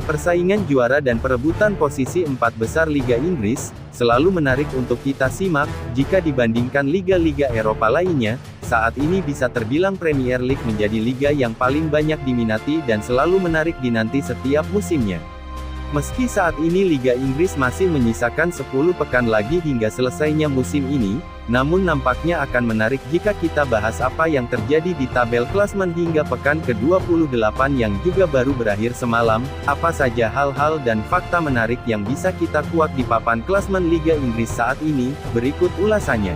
Persaingan juara dan perebutan posisi 4 besar Liga Inggris, selalu menarik untuk kita simak. Jika dibandingkan liga-liga Eropa lainnya, saat ini bisa terbilang Premier League menjadi liga yang paling banyak diminati dan selalu menarik dinanti setiap musimnya. Meski saat ini Liga Inggris masih menyisakan 10 pekan lagi hingga selesainya musim ini, namun nampaknya akan menarik jika kita bahas apa yang terjadi di tabel klasemen hingga pekan ke-28 yang juga baru berakhir semalam, apa saja hal-hal dan fakta menarik yang bisa kita kuak di papan klasemen Liga Inggris saat ini, berikut ulasannya.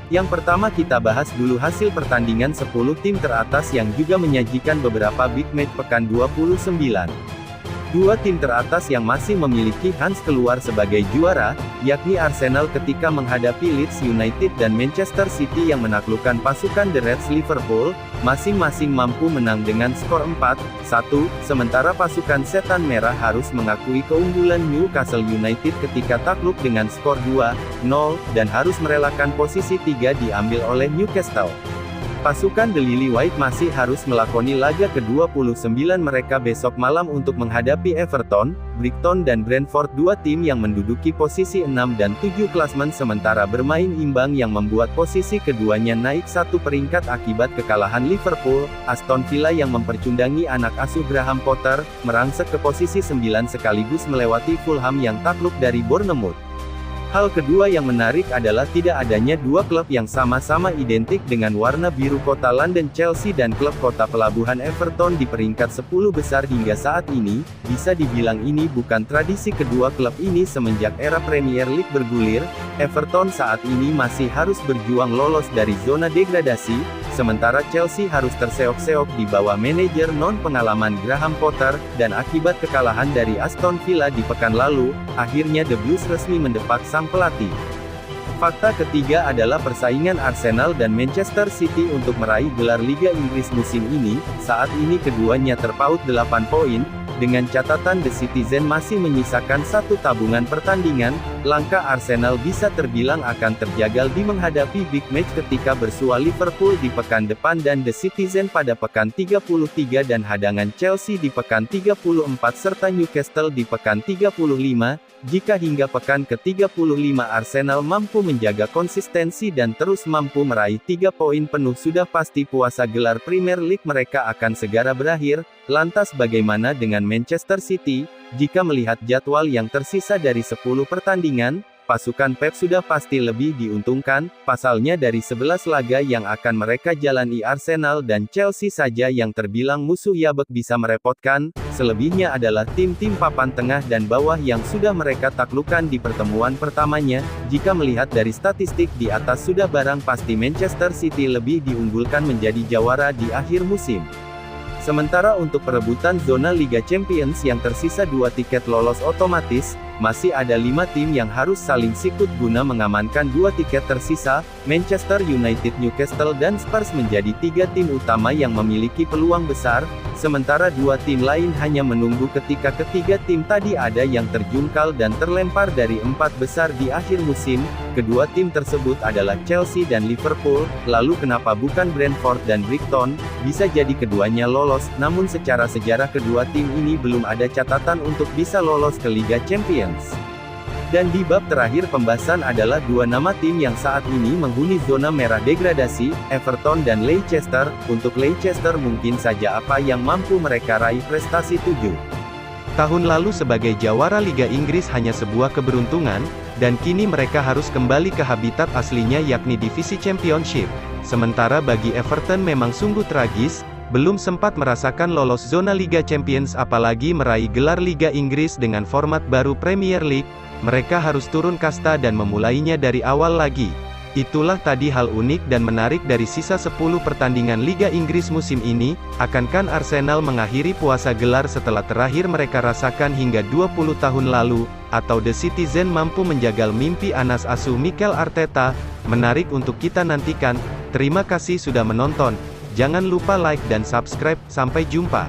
Yang pertama kita bahas dulu hasil pertandingan 10 tim teratas yang juga menyajikan beberapa big match pekan 29. Dua tim teratas yang masih memiliki kans keluar sebagai juara, yakni Arsenal ketika menghadapi Leeds United dan Manchester City yang menaklukkan pasukan The Reds Liverpool, masing-masing mampu menang dengan skor 4-1, sementara pasukan Setan Merah harus mengakui keunggulan Newcastle United ketika takluk dengan skor 2-0, dan harus merelakan posisi 3 diambil oleh Newcastle. Pasukan The Lily White masih harus melakoni laga ke-29 mereka besok malam untuk menghadapi Everton, Brighton dan Brentford, dua tim yang menduduki posisi 6 dan 7 klasemen sementara bermain imbang yang membuat posisi keduanya naik satu peringkat akibat kekalahan Liverpool. Aston Villa yang mempercundangi anak asuh Graham Potter, merangsek ke posisi 9 sekaligus melewati Fulham yang takluk dari Bournemouth. Hal kedua yang menarik adalah tidak adanya dua klub yang sama-sama identik dengan warna biru kota London, Chelsea dan klub kota pelabuhan Everton di peringkat 10 besar hingga saat ini. Bisa dibilang ini bukan tradisi kedua klub ini semenjak era Premier League bergulir. Everton saat ini masih harus berjuang lolos dari zona degradasi, sementara Chelsea harus terseok-seok di bawah manajer non-pengalaman Graham Potter, dan akibat kekalahan dari Aston Villa di pekan lalu, akhirnya The Blues resmi mendepak sang pelatih. Fakta ketiga adalah persaingan Arsenal dan Manchester City untuk meraih gelar Liga Inggris musim ini. Saat ini keduanya terpaut 8 poin, dengan catatan The Citizen masih menyisakan satu tabungan pertandingan. Langkah Arsenal bisa terbilang akan terjagal di menghadapi big match ketika bersua Liverpool di pekan depan dan The Citizen pada pekan 33 dan hadangan Chelsea di pekan 34 serta Newcastle di pekan 35. Jika hingga pekan ke-35 Arsenal mampu menjaga konsistensi dan terus mampu meraih 3 poin penuh, sudah pasti puasa gelar Premier League mereka akan segera berakhir. Lantas bagaimana dengan Manchester City? Jika melihat jadwal yang tersisa dari 10 pertandingan, pasukan Pep sudah pasti lebih diuntungkan. Pasalnya dari 11 laga yang akan mereka jalani, Arsenal dan Chelsea saja yang terbilang musuh yabek bisa merepotkan. Selebihnya adalah tim-tim papan tengah dan bawah yang sudah mereka taklukkan di pertemuan pertamanya. Jika melihat dari statistik di atas, sudah barang pasti Manchester City lebih diunggulkan menjadi jawara di akhir musim. Sementara untuk perebutan zona Liga Champions yang tersisa 2 tiket lolos otomatis, masih ada 5 tim yang harus saling sikut guna mengamankan 2 tiket tersisa. Manchester United, Newcastle dan Spurs menjadi 3 tim utama yang memiliki peluang besar, sementara 2 tim lain hanya menunggu ketika ketiga tim tadi ada yang terjungkal dan terlempar dari 4 besar di akhir musim. Kedua tim tersebut adalah Chelsea dan Liverpool. Lalu kenapa bukan Brentford dan Brighton? Bisa jadi keduanya lolos, namun secara sejarah kedua tim ini belum ada catatan untuk bisa lolos ke Liga Champions. Dan di bab terakhir pembahasan adalah 2 nama tim yang saat ini menghuni zona merah degradasi, Everton dan Leicester. Untuk Leicester mungkin saja apa yang mampu mereka raih prestasi 7 tahun lalu sebagai jawara Liga Inggris hanya sebuah keberuntungan, dan kini mereka harus kembali ke habitat aslinya yakni divisi Championship. Sementara bagi Everton memang sungguh tragis, belum sempat merasakan lolos zona Liga Champions apalagi meraih gelar Liga Inggris dengan format baru Premier League. Mereka harus turun kasta dan memulainya dari awal lagi. Itulah tadi hal unik dan menarik dari sisa 10 pertandingan Liga Inggris musim ini. Akankah Arsenal mengakhiri puasa gelar setelah terakhir mereka rasakan hingga 20 tahun lalu, atau The Citizen mampu menjagal mimpi anas asuh Mikel Arteta? Menarik untuk kita nantikan. Terima kasih sudah menonton. Jangan lupa like dan subscribe. Sampai jumpa.